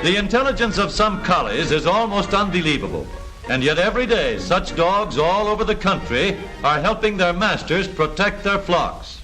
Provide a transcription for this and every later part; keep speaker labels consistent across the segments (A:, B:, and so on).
A: The intelligence of some collies is almost unbelievable, and yet every day such dogs all over the country are helping their masters protect their flocks.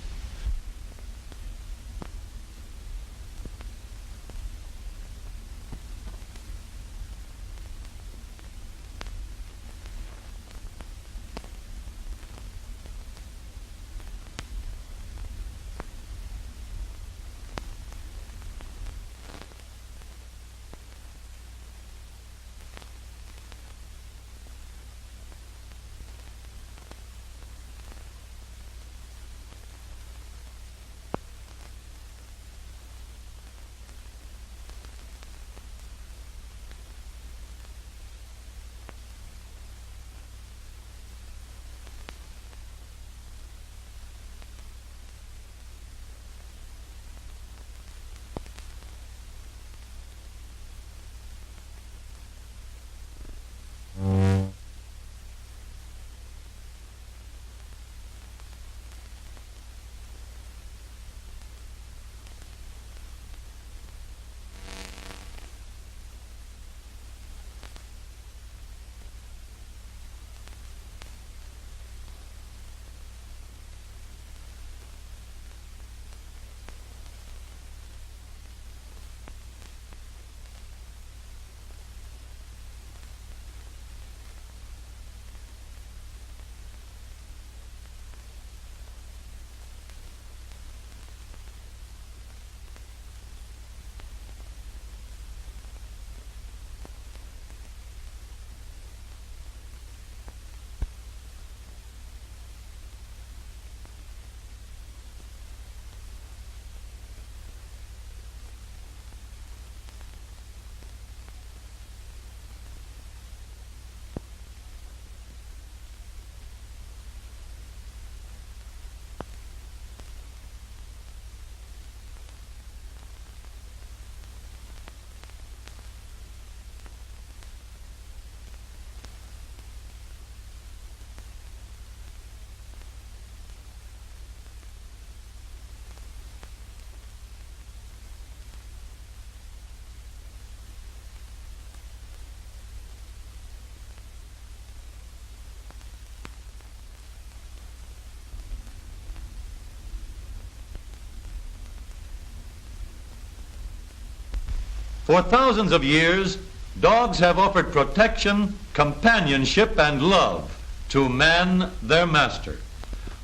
A: For thousands of years, dogs have offered protection, companionship, and love to man, their master.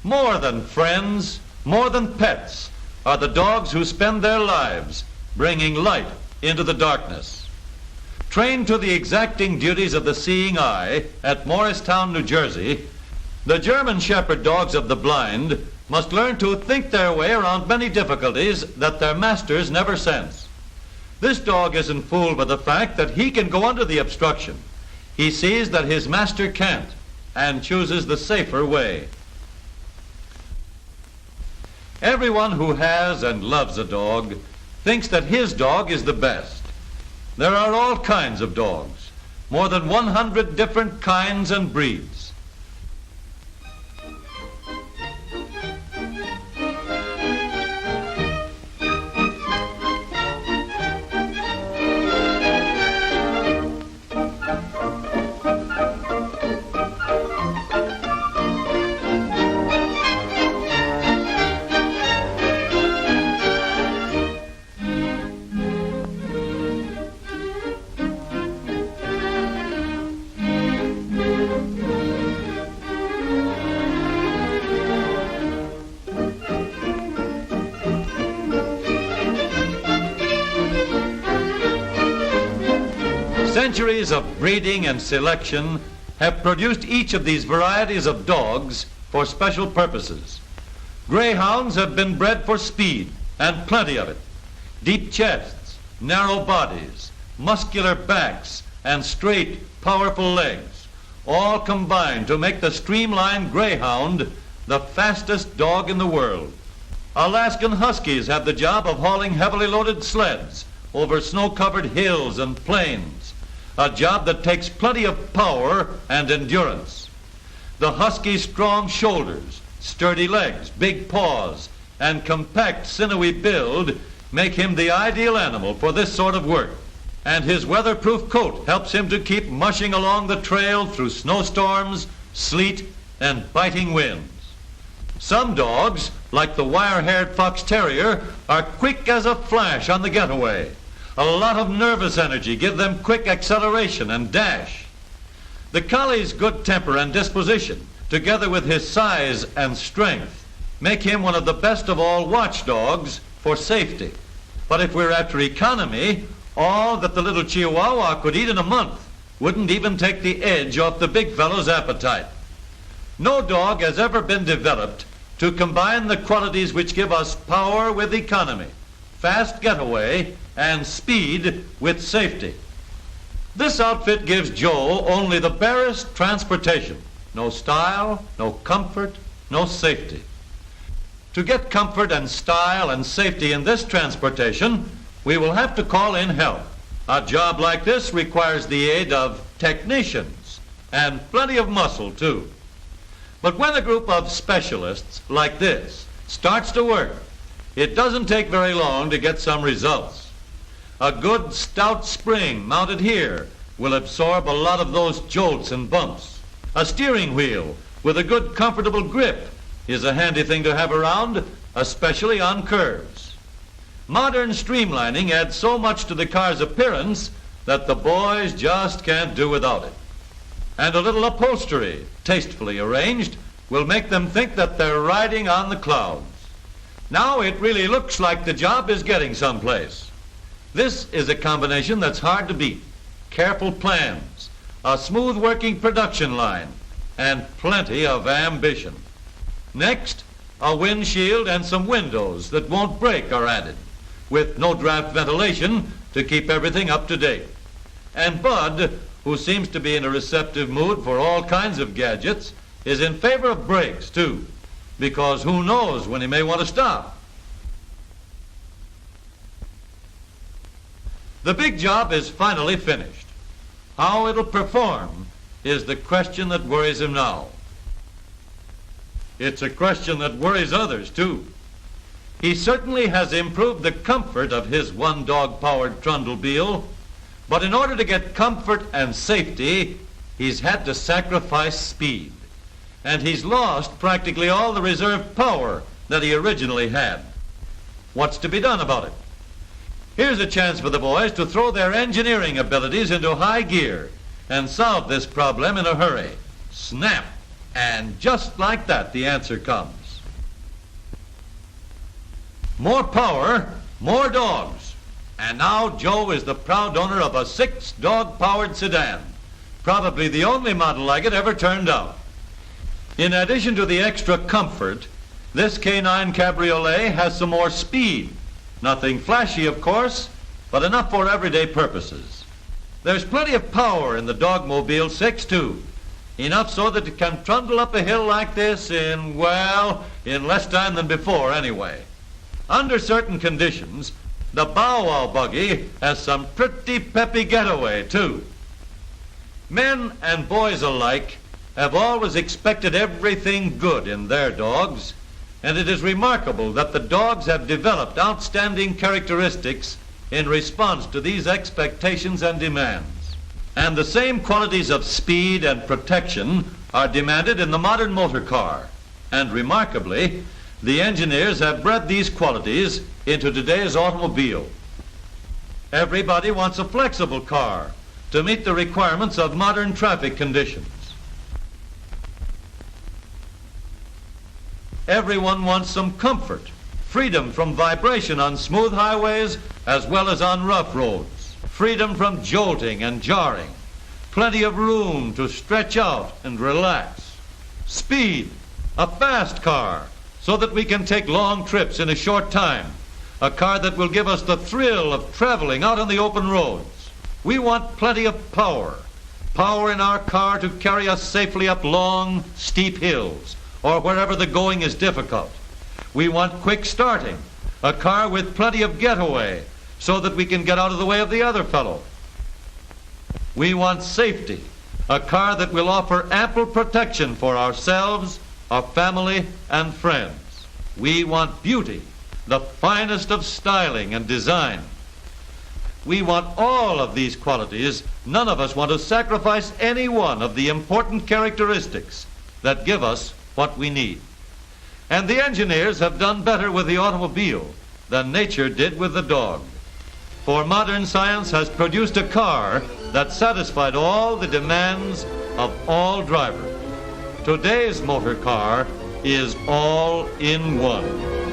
A: More than friends, more than pets, are the dogs who spend their lives bringing light into the darkness. Trained to the exacting duties of the seeing eye at Morristown, New Jersey, the German Shepherd dogs of the blind must learn to think their way around many difficulties that their masters never sense. This dog isn't fooled by the fact that he can go under the obstruction. He sees that his master can't and chooses the safer way. Everyone who has and loves a dog thinks that his dog is the best. There are all kinds of dogs, more than 100 different kinds and breeds. Centuries of breeding and selection have produced each of these varieties of dogs for special purposes. Greyhounds have been bred for speed, and plenty of it. Deep chests, narrow bodies, muscular backs, and straight, powerful legs, all combine to make the streamlined greyhound the fastest dog in the world. Alaskan Huskies have the job of hauling heavily loaded sleds over snow-covered hills and plains, a job that takes plenty of power and endurance. The Husky's strong shoulders, sturdy legs, big paws, and compact sinewy build make him the ideal animal for this sort of work. and his weatherproof coat helps him to keep mushing along the trail through snowstorms, sleet, and biting winds. Some dogs, like the wire-haired fox terrier, are quick as a flash on the getaway. A lot of nervous energy give them quick acceleration and dash. The collie's good temper and disposition, together with his size and strength, make him one of the best of all watchdogs for safety. But if we're after economy, all that the little Chihuahua could eat in a month wouldn't even take the edge off the big fellow's appetite. No dog has ever been developed to combine the qualities which give us power with economy, fast getaway, and speed with safety. This outfit gives Joe only the barest transportation. No style, no comfort, no safety. To get comfort and style and safety in this transportation, we will have to call in help. A job like this requires the aid of technicians and plenty of muscle, too. But when a group of specialists like this starts to work, it doesn't take very long to get some results. A good stout spring mounted here will absorb a lot of those jolts and bumps. A steering wheel with a good comfortable grip is a handy thing to have around, especially on curves. Modern streamlining adds so much to the car's appearance that the boys just can't do without it. And a little upholstery, tastefully arranged, will make them think that they're riding on the clouds. Now it really looks like the job is getting someplace. This is a combination that's hard to beat. Careful plans, a smooth working production line, and plenty of ambition. Next, a windshield and some windows that won't break are added, with no draft ventilation to keep everything up to date. And Bud, who seems to be in a receptive mood for all kinds of gadgets, is in favor of brakes, too, because who knows when he may want to stop. The big job is finally finished. How it'll perform is the question that worries him now. It's a question that worries others, too. He certainly has improved the comfort of his one-dog-powered Trundlebeel, but in order to get comfort and safety, he's had to sacrifice speed. And he's lost practically all the reserve power that he originally had. What's to be done about it? Here's a chance for the boys to throw their engineering abilities into high gear and solve this problem in a hurry. Snap! And just like that, the answer comes. More power, more dogs. And now Joe is the proud owner of a 6-dog-powered sedan, probably the only model like it ever turned out. In addition to the extra comfort, this canine cabriolet has some more speed. Nothing flashy, of course, but enough for everyday purposes. There's plenty of power in the Dogmobile 6, too. Enough so that it can trundle up a hill like this in less time than before, anyway. Under certain conditions, the Bow Wow buggy has some pretty peppy getaway, too. Men and boys alike have always expected everything good in their dogs, and it is remarkable that the dogs have developed outstanding characteristics in response to these expectations and demands. And the same qualities of speed and protection are demanded in the modern motor car. And remarkably, the engineers have bred these qualities into today's automobile. Everybody wants a flexible car to meet the requirements of modern traffic conditions. Everyone wants some comfort, freedom from vibration on smooth highways as well as on rough roads, freedom from jolting and jarring, plenty of room to stretch out and relax, speed, a fast car so that we can take long trips in a short time, a car that will give us the thrill of traveling out on the open roads. We want plenty of power, power in our car to carry us safely up long, steep hills, or wherever the going is difficult. We want quick starting, a car with plenty of getaway so that we can get out of the way of the other fellow. We want safety, a car that will offer ample protection for ourselves, our family, and friends. We want beauty, the finest of styling and design. We want all of these qualities. None of us want to sacrifice any one of the important characteristics that give us what we need. And the engineers have done better with the automobile than nature did with the dog. For modern science has produced a car that satisfied all the demands of all drivers. Today's motor car is all in one.